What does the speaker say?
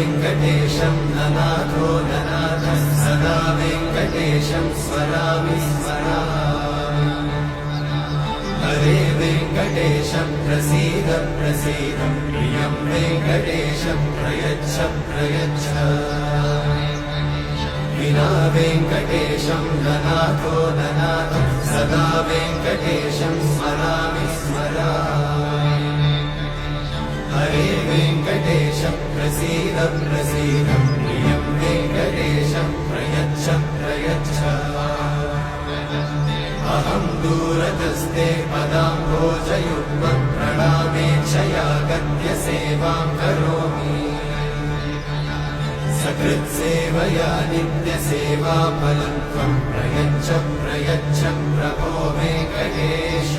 वेङ्कटेशं ननाथो ननाथः सदा वेङ्कटेशं स्मरामि स्मरामि हरे वेङ्कटेशं प्रसीद प्रसीद प्रियं वेङ्कटेशं प्रयच्छ प्रयच्छ विना वेङ्कटेशं ननाथो ननाथः सदा वेङ्कटेशं स्मरामि स्मरामि हरे वेङ्कटेश प्रसीद प्रसीद प्रियं वेङ्कटेशं प्रयच्छ प्रयच्छ अहं दूरतस्ते पदाम्भोजयुग्मं प्रणामेच्छयागत्य सेवां करोमि सकृत्सेवया नित्यसेवाफलं त्वं प्रयच्छ प्रयच्छ प्रभो वेङ्कटेश